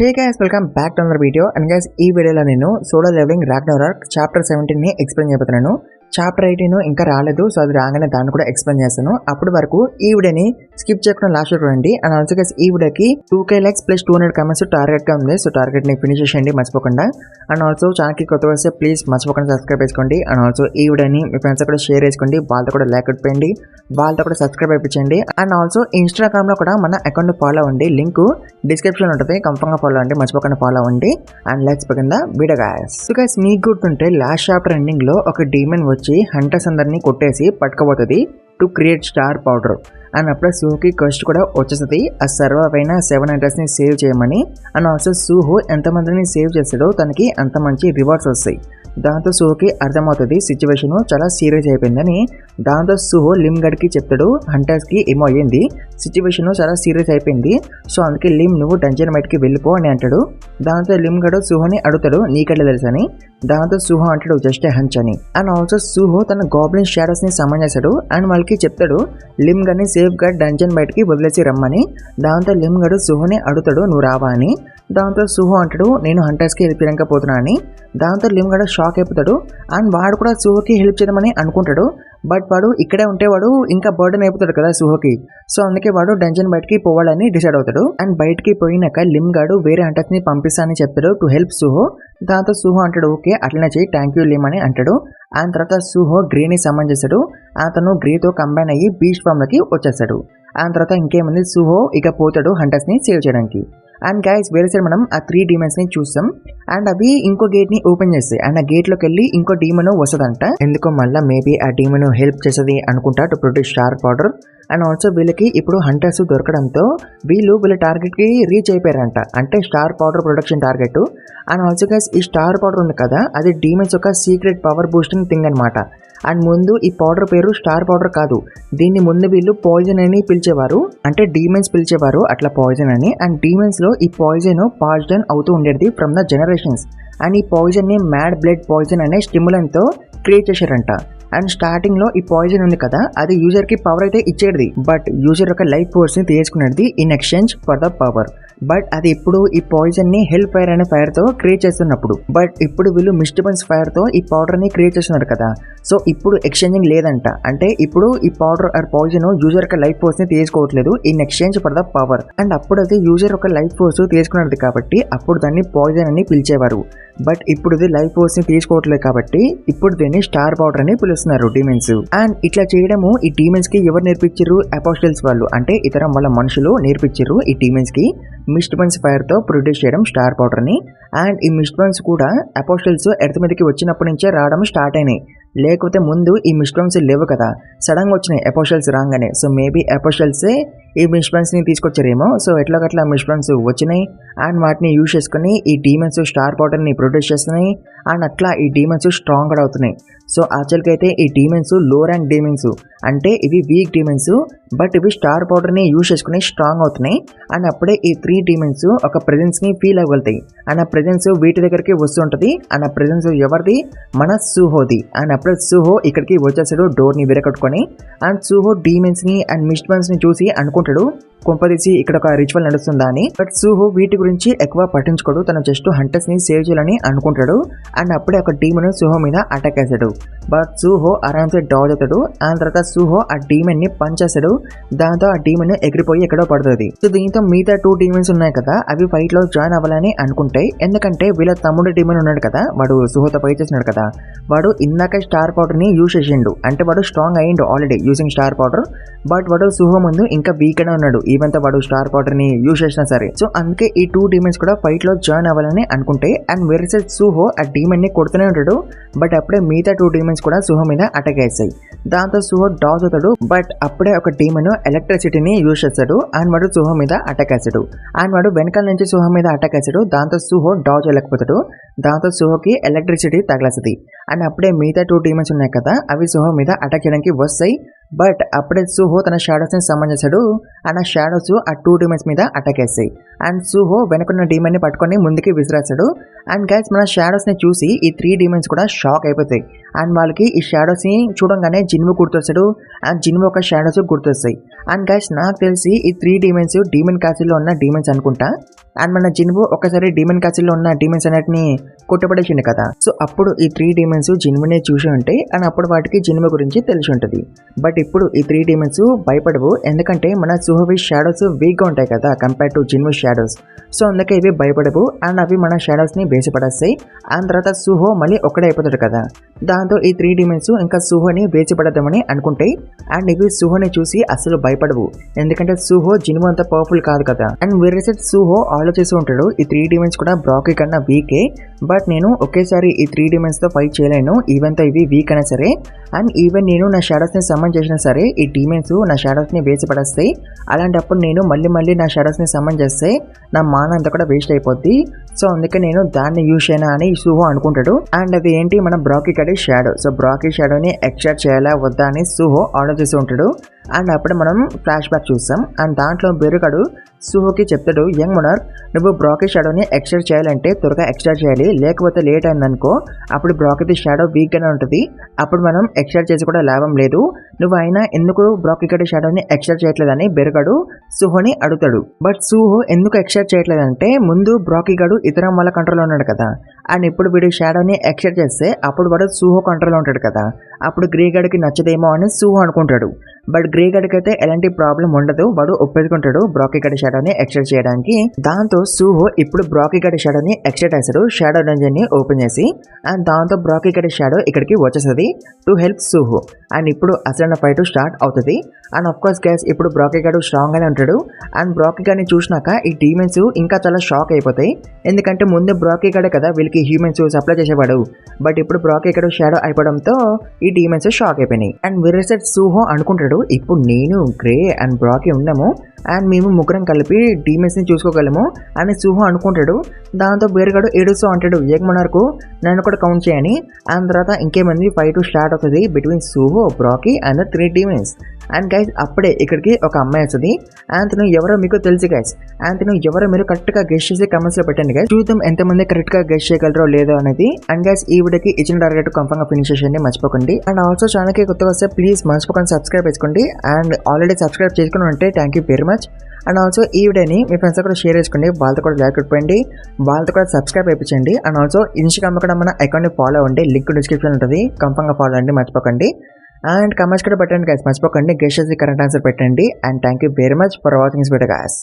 Hey guys, welcome back to another video. And guys, ఈ వీడియోలో నేను సోలో లెవెలింగ్ రాగ్నరాక్ చాప్టర్ 17 ని explain చేయబోతున్నాను. చాప్టర్ 18 ఇంకా రాలేదు, సో అది రాగానే దాన్ని కూడా ఎక్స్ప్లెయిన్ చేస్తాను. అప్పటి వరకు ఈ వీడియోని స్కిప్ చేయకుండా లాస్ట్ వరకు రండి. అండ్ ఆల్సో గైస్, ఈ వీడియోకి 2k likes plus 200 comments target గా ఉంది. సో టార్గెట్ ని ఫినిష్ చేయండి మర్చిపోకుండా. అండ్ ఆల్సో ఛానల్ కి కొత్త వస్తే ప్లీజ్ మర్చిపోకుండా సబ్స్క్రైబ్ చేసుకోండి. అండ్ ఆల్సో ఈ వీడియోని మీ ఫ్రెండ్స్ కూడా షేర్ చేసుకోండి, వాళ్ళతో కూడా లైక్ కొట్టండి, వాళ్ళతో కూడా సబ్స్క్రైబ్ అయిపోయించండి. అండ్ ఆల్సో ఇన్స్టాగ్రామ్ లో కూడా మన అకౌంట్ ఫాలో అవ్వండి, లింక్ డిస్క్రిప్షన్ ఉంటుంది, కన్ఫర్మ్ గా ఫాలో అవ్వండి, మర్చిపోకుండా ఫాలో అవ్వండి. And let's begin the video guys. So guys, మీకు గుర్తుంటే లాస్ట్ చాప్టర్ ఎండింగ్ లో ఒక డీమన్ వచ్చి హంటర్స్ అందరినీ కొట్టేసి పట్టుకోబోతుంది to create star powder. And అప్పుడే సూహోకి క్వెస్ట్ కూడా వచ్చేస్తుంది ఆ సర్వర్ పైన 7 hunters ని సేవ్ చేయమని. అండ్ ఆల్సో సూహో ఎంతమందిని సేవ్ చేస్తాడో తనకి అంత మంచి రివార్డ్స్ వస్తాయి. దాంతో సూహోకి అర్థమవుతుంది సిచ్యువేషన్ చాలా సీరియస్ అయిపోయిందని. దాంతో సూహో లిమ్ గడ్కి చెప్తాడు హంటర్స్కి ఏమో అయ్యింది, సిచ్యువేషన్ చాలా సీరియస్ అయిపోయింది, సో అందుకే లిమ్ నువ్వు డంజన్ బయటికి వెళ్ళిపో అని అంటాడు. దాంతో లిమ్ గడు సూహోని అడుగుతాడు నీకెట్లా తెలుసని. దాంతో సూహో అంటాడు జస్ట్ హంచ్ అని. అండ్ ఆల్సో సూహో తన గాబ్లిన్ షాడోస్ ని సమన్ చేస్తాడు అండ్ వాళ్ళకి చెప్తాడు లిమ్ గడ్ని సేఫ్ గా డంజన్ బయటికి వదిలేసి రమ్మని. దాంతో లిమ్ గడు సూహోని అడుగుతాడు నువ్వు రావా అని. దాంతో సూహో అంటాడు నేను హంటర్స్కి హెల్ప్ చేయకపోతున్నా అని. దాంతో లిమ్ గడు షాక్ అయిపోతాడు అండ్ వాడు కూడా సూహోకి హెల్ప్ చేద్దామని అనుకుంటాడు. బట్ వాడు ఇక్కడే ఉంటే వాడు ఇంకా బర్డెన్ అయిపోతాడు కదా సూహోకి, సో అందుకే వాడు డంజన్ బయటికి పోవాలని డిసైడ్ అవుతాడు. అండ్ బయటికి పోయినాక లిమ్ గాడు వేరే హంటర్స్ ని పంపిస్తానని చెప్తాడు టు హెల్ప్ సూహో. దాంతో సూహో అంటాడు ఓకే అట్లనే చెయ్యి, థ్యాంక్ యూ లిమ్ అని అంటాడు. అండ్ తర్వాత సూహో గ్రీని సమ్మన్ చేస్తాడు. అతను గ్రీతో కంబైన్ అయ్యి బీచ్ ఫామ్ లోకి వచ్చేస్తాడు. అండ్ తర్వాత ఇంకేముంది సూహో ఇక పోతాడు హంటర్స్ ని సేవ్ చేయడానికి. అండ్ గైస్ వేరే సైడ్ మనం ఆ 3 demons ని చూస్తాం. అండ్ అవి ఇంకో గేట్ ని ఓపెన్ చేస్తాయి అండ్ ఆ గేట్ లోకి వెళ్ళి ఇంకో డీమన్ వస్తుందంట. ఎందుకో మళ్ళీ మేబీ ఆ డీమన్ హెల్ప్ చేస్తుంది అనుకుంటా to produce star powder. And also వీళ్ళకి ఇప్పుడు హంటర్స్ దొరకడంతో వీళ్ళ టార్గెట్ కి రీచ్ అయిపోయారంట, అంటే star powder production target. And also guys ఈ స్టార్ పౌడర్ ఉంది కదా అది డీమన్స్ యొక్క సీక్రెట్ పవర్ బూస్టింగ్ థింగ్ అనమాట. అండ్ ముందు ఈ పౌడర్ పేరు స్టార్ పౌడర్ కాదు, దీన్ని ముందు వీళ్ళు పాయిజన్ అని పిలిచేవారు, అంటే డీమన్స్ పిలిచేవారు అట్లా పాయిజన్ అని. అండ్ డీమన్స్ లో ఈ పాయిజన్ పాయిజన్ అవుతూ ఉండేది ఫ్రమ్ ద జనరేషన్స్. అండ్ ఈ పాయిజన్ ని మ్యాడ్ బ్లడ్ పాయిజన్ అనే స్టిమ్యులెంట్ తో క్రియేట్ చేశారంట. అండ్ స్టార్టింగ్ లో ఈ పాయిజన్ ఉంది కదా అది యూజర్ కి పవర్ అయితే ఇచ్చేది, బట్ యూజర్ యొక్క లైఫ్ ఫోర్స్ ని తీసుకునేది in exchange for the power. But అది ఇప్పుడు ఈ పాయిజన్ ని హెల్ ఫైర్ అనే ఫైర్ తో క్రియేట్ చేస్తున్నప్పుడు, బట్ ఇప్పుడు వీళ్ళు మిస్టబన్స్ ఫైర్ తో ఈ పౌడర్ ని క్రియేట్ చేస్తున్నారు కదా, సో ఇప్పుడు ఎక్స్చేంజింగ్ లేదంట. అంటే ఇప్పుడు ఈ పౌడర్ ఆర్ పాయిజన్ యూజర్ యొక్క లైఫ్ ఫోర్స్ ని తీసుకోవట్లేదు in exchange for the power. And అప్పుడు అది యూజర్ యొక్క లైఫ్ ఫోర్స్ తీసుకున్నది కాబట్టి అప్పుడు దాన్ని పాయిజన్ అని పిలిచేవారు. బట్ ఇప్పుడు ఇది లైఫ్ ఫోర్స్ ని తీసుకోవట్లేదు కాబట్టి ఇప్పుడు దీన్ని స్టార్ పౌడర్ అని పిలుస్తున్నారు డీమెన్స్. అండ్ ఇట్లా చేయడము ఈ డీమెన్స్ కి ఎవరు నేర్పించారు? అపోస్టల్స్ వాళ్ళు, అంటే ఇతర వాళ్ళ మనుషులు నేర్పించారు ఈ డీమెన్స్ కి మిస్టబన్స్ ఫైర్ తో ప్రొడ్యూస్ చేయడం స్టార్ పౌడర్ ని. అండ్ ఈ మిస్టబన్స్ కూడా అపోస్టల్స్ ఎర్త్ మీదకి వచ్చినప్పటి నుంచే రావడం స్టార్ట్ అయినాయి, లేకపోతే ముందు ఈ మిస్టబన్స్ లేవు కదా, సడన్ గా వచ్చినాయి అపోస్టల్స్ రాగానే. సో మేబీ అపోస్టల్సే ఈ మిస్టబన్స్ ని తీసుకొచ్చారేమో. సో ఎట్లాగట్లా మిస్టబన్స్ వచ్చినాయి అండ్ వాటిని యూజ్ చేసుకుని ఈ డీమన్స్ స్టార్ పౌడర్ ని ప్రొడ్యూస్ చేస్తున్నాయి. అండ్ అట్లా ఈ డీమన్స్ స్ట్రాంగ్ కూడా అవుతున్నాయి. సో యాక్చువల్గా అయితే ఈ డీమన్స్ లో ర్యాంక్ డీమన్స్, అంటే ఇవి వీక్ డీమన్స్, బట్ ఇవి స్టార్ పౌడర్ ని యూజ్ చేసుకుని స్ట్రాంగ్ అవుతున్నాయి. అండ్ అప్పుడే ఈ 3 demons ఒక ప్రెజెన్స్ ని ఫీల్ అవ్వగలుగుతాయి. అండ్ ఆ ప్రెజెన్స్ వీటి దగ్గరికి వస్తుంటది. అండ్ ఆ ప్రెజెన్స్ ఎవరిది? మన సూహోది. అండ్ అప్పుడే సూహో ఇక్కడికి వచ్చేసాడు డోర్ ని విరగొట్టుకొని. అండ్ సూహో డీమన్స్ ని అండ్ మిస్టబన్స్ ని చూసి అనుకుంటాడు కొంపదీసి ఇక్కడ ఒక రిచువల్ నడుస్తుందా అని. బట్ సూహో వీటి గురించి ఎక్కువ పట్టించుకోడు, తన జస్ట్ హంటర్స్ ని సేవ్ చేయాలని అనుకుంటాడు. అండ్ అప్పుడే ఒక డీమన్ సూహో మీద అటాక్ చేశాడు, బట్ సూహో ఆరామ్సే డాజ్ అవుతాడు. అండ్ తర్వాత సూహో ఆ డీమన్ ని పంచ్ చేస్తాడు, దాంతో ఆ డీమన్ ఎగిరిపోయి ఎక్కడో పడుతుంది. సో దీంతో మిగతా 2 demons ఉన్నాయి కదా అవి ఫైట్ లో జాయిన్ అవ్వాలని అనుకుంటాయి. ఎందుకంటే వీళ్ళ తమ్ముడు డీమన్ ఉన్నాడు కదా, వాడు సూహోతో ఫైట్ చేస్తున్నాడు కదా, వాడు ఇందాక స్టార్ పౌడర్ ని యూజ్ చేసిండు, అంటే వాడు స్ట్రాంగ్ అయ్యిండు already using star powder. But వాడు సూహో ముందు ఇంకా వీక్ అనే ఉన్నాడు ఈవెన్ తో వాడు స్టార్ పౌడర్ ని యూజ్ చేసినా సరే. సో అందుకే ఈ 2 demons కూడా ఫైట్ లో జాయిన్ అవ్వాలని అనుకుంటే. అండ్ వేరే సైడ్ సూహో ఆ డీమన్ ని కొడుతూనే ఉంటాడు, బట్ అప్పుడే మిగతా 2 demons కూడా సూహో మీద అటాక్ చేస్తాయి. దాంతో సూహో డాజ్ అవుతాడు, బట్ అప్పుడే ఒక డీమన్ ఎలక్ట్రిసిటీని యూజ్ చేస్తాడు అండ్ వాడు సూహో మీద అటాక్ చేస్తాడు. అండ్ వాడు వెనకాల నుంచి సూహో మీద అటాక్ చేస్తాడు, దాంతో సూహో డాజ్ వెళ్ళకపోతాడు. దాంతో సూహోకి ఎలక్ట్రిసిటీ తగలేస్తుంది. అండ్ అప్పుడే మిగతా 2 demons ఉన్నాయి కదా అవి సూహో మీద అటాక్ చేయడానికి వస్తాయి, బట్ అప్పుడే సుహో తన షాడోస్ని సమ్మన్ చేశాడు అండ్ ఆ షాడోస్ ఆ 2 డీమన్స్ మీద అటాక్ చేస్తాయి అండ్ సుహో వెనుకున్న డీమన్ని పట్టుకొని ముందుకి విసిరేస్తాడు అండ్ గైస్ మన షాడోస్ని చూసి ఈ 3 డీమన్స్ కూడా షాక్ అయిపోతాయి అండ్ వాళ్ళకి ఈ షాడోస్ని చూడంగానే జిన్ము గుర్తొస్తాడు అండ్ జిన్ము ఒక షాడోస్ గుర్తొస్తాయి అండ్ గైస్ నాకు తెలిసి ఈ 3 డీమన్స్ డీమన్ క్యాసిల్లో ఉన్న డీమన్స్ అనుకుంటా అండ్ మన జిన్ము ఒకసారి డీమన్ క్యాసిల్లో ఉన్న డీమన్స్ అన్నిటిని కొట్టబడేసిండు కదా సో అప్పుడు ఈ 3 డీమన్స్ జిన్మునే చూసి ఉంటాయి అండ్ అప్పుడు వాటికి జిన్ము గురించి తెలిసి ఉంటుంది బట్ ఇప్పుడు ఈ 3 డీమన్స్ భయపడవు ఎందుకంటే మన సుహోవి షాడోస్ వీక్గా ఉంటాయి కదా కంపేర్ టు జిన్ము షాడోస్ సో అందుకే ఇవి భయపడవు అండ్ అవి మన షాడోస్ని వేసి పడేస్తాయి అండ్ తర్వాత సుహో మళ్ళీ ఒక్కడే అయిపోతాడు కదా దాంతో ఈ 3 డీమన్స్ ఇంకా సుహోని వేసి పడదామని అనుకుంటాయి అండ్ ఇవి సుహోని చూసి అసలు భయపడవు ఎందుకంటే సుహో జిన్ము అంత పవర్ఫుల్ కాదు కదా అండ్ వేరే సైడ్ సుహో ఆలోచిస్తూ ఉంటాడు ఈ 3 డీమన్స్ కూడా బ్రాకీ కన్నా వీకే బట్ నేను ఒకేసారి ఈ 3 డీమన్స్ తో ఫైట్ చేయలేను ఈవెన్ తో ఇవి వీక్ అయినా సరే అండ్ ఈవెన్ నేను నా షాడోస్ ని సమ్మన్ చేసినా సరే ఈ డీమన్స్ నా షాడోస్ ని వేసి పడేస్తాయి అలాంటప్పుడు నేను మళ్ళీ నా షాడోస్ ని సమ్మన్ చేస్తే నా మాన అంతా కూడా వేస్ట్ అయిపోద్ది సో అందుకే నేను దాన్ని యూజ్ చేయనా అని సుహో అనుకుంటాడు అండ్ అది ఏంటి మన బ్రాకీ కడే షాడో సో బ్రాకీ షాడోని ఎక్స్ట్రాక్ట్ చేయాలా వద్దా అని సుహో ఆలోచిస్తూ ఉంటాడు అండ్ అప్పుడు మనం ఫ్లాష్ బ్యాక్ చూస్తాం అండ్ దాంట్లో బెరుగడు సుహోకి చెప్తాడు యంగ్ మొనార్క్ నువ్వు బ్రాకీ షాడోని ఎక్స్ట్రాక్ట్ చేయాలంటే త్వరగా ఎక్స్ట్రాక్ట్ చేయాలి లేకపోతే లేట్ అయిందనుకో అప్పుడు బ్రాకీది షాడో వీక్గానే ఉంటుంది అప్పుడు మనం ఎక్స్ట్రాక్ట్ చేసి కూడా లాభం లేదు నువ్వు అయినా ఎందుకు బ్రాకీ కడే షాడోని ఎక్స్ట్రాక్ట్ చేయట్లేదని బెరుగడు సుహోని అడుగుతాడు బట్ సుహో ఎందుకు ఎక్స్ట్రాక్ట్ చేయట్లేదంటే ముందు బ్రాకీ గడు ఇతర వాళ్ళ కంట్రోల్లో ఉన్నాడు కదా అండ్ ఇప్పుడు వీడి షాడోని ఎక్స్ట్రాక్ట్ చేస్తే అప్పుడు వాడు సుహో కంట్రోల్లో ఉంటాడు కదా అప్పుడు గ్రే గడికి నచ్చదేమో అని సుహో అనుకుంటాడు బట్ గ్రే గడికి అయితే ఎలాంటి ప్రాబ్లం ఉండదు వాడు ఒప్పుకుంటాడు బ్రాకీ గడి షాడోని ఎక్స్ట్రాక్ట్ చేయడానికి దాంతో సుహో ఇప్పుడు బ్రాకీ గడి షాడోని ఎక్స్ట్రాక్ట్ చేశాడు షాడో డంజన్ ని ఓపెన్ చేసి అండ్ దాంతో బ్రాకీ గడి షాడో ఇక్కడికి వచ్చేస్తుంది టు హెల్ప్ సుహో అండ్ ఇప్పుడు అసలైన ఫైట్ స్టార్ట్ అవుతుంది అండ్ ఆఫ్ కోర్స్ గైస్ ఇప్పుడు బ్రాకీ గడు స్ట్రాంగ్ గానే ఉంటాడు అండ్ బ్రాకీ గడిని చూసినాక ఈ డీమన్స్ ఇంకా చాలా షాక్ అయిపోతాయి ఎందుకంటే ముందు బ్రాకీ గడే కదా వీళ్ళకి హ్యూమన్స్ సప్లై చేసేవాడు బట్ ఇప్పుడు బ్రాకీ గడు షాడో అయిపోవడంతో ఈ డీమన్స్ షాక్ అయిపోయినాయి అండ్ వేరే సైడ్ సుహో అనుకుంటాడు ఇప్పుడు నేను గ్రే అండ్ బ్రాకీ ఉన్నాము అండ్ మేము ముగ్గురం కలిపి డీమన్స్ ని చూసుకోగలము అని సుహో అనుకుంటాడు దాంతో బేరుగాడు ఏడుస్తూ అంటాడు యంగ్ మొనార్క్ నన్ను కూడా కౌంట్ చేయని అండ్ తర్వాత ఇంకేమంది ఫైట్ స్టార్ట్ అవుతుంది బిట్వీన్ సుహో బ్రాకీ అండ్ 3 డీమన్స్ అండ్ గైస్ అప్పుడే ఇక్కడికి ఒక అమ్మాయి వస్తుంది అండ్ తను ఎవరో మీకు తెలుసు గైస్ అండ్ తను ఎవరో మీరు కరెక్ట్ గా గెస్ట్ చేసి కమెంట్స్ లో పెట్టండి గైస్ చూద్దాం ఎంతమంది కరెక్ట్ గా గెస్ట్ చేయగలరో లేదో అనేది అండ్ గైస్ ఈ వీడియోకి ఇచ్చిన టార్గెట్ కన్ఫర్మ్ గా ఫినిష్ చేయండి మర్చిపోకండి అండ్ ఆల్సో ఛానల్ కి కొత్తగా వస్తే ప్లీజ్ మర్చిపోకండి సబ్స్క్రైబ్ చేసుకోండి అండ్ ఆల్రెడీ సబ్స్క్రైబ్ చేసుకుని ఉంటే thank you very much and also ఈ వీడియోని మీ ఫ్రెండ్స్ కూడా షేర్ చేసుకోండి వాళ్ళతో కూడా లైక్ కొట్టుకోండి వాళ్ళతో కూడా సబ్స్క్రైబ్ అయిపోయించండి అండ్ ఆల్సో ఇన్స్టాగ్రామ్ కూడా మన అకౌంట్ని ఫాలో అవ్వండి లింక్ డిస్క్రిప్షన్ ఉంటుంది కన్ఫర్మ్ గా ఫాలో అండి మర్చిపోకండి అండ్ కమెంట్స్ కూడా పెట్టండి గైస్ మర్చిపోకండి గెస్ట్ చేసి కరెక్ట్ ఆన్సర్ పెట్టండి and thank you very much for watching this video guys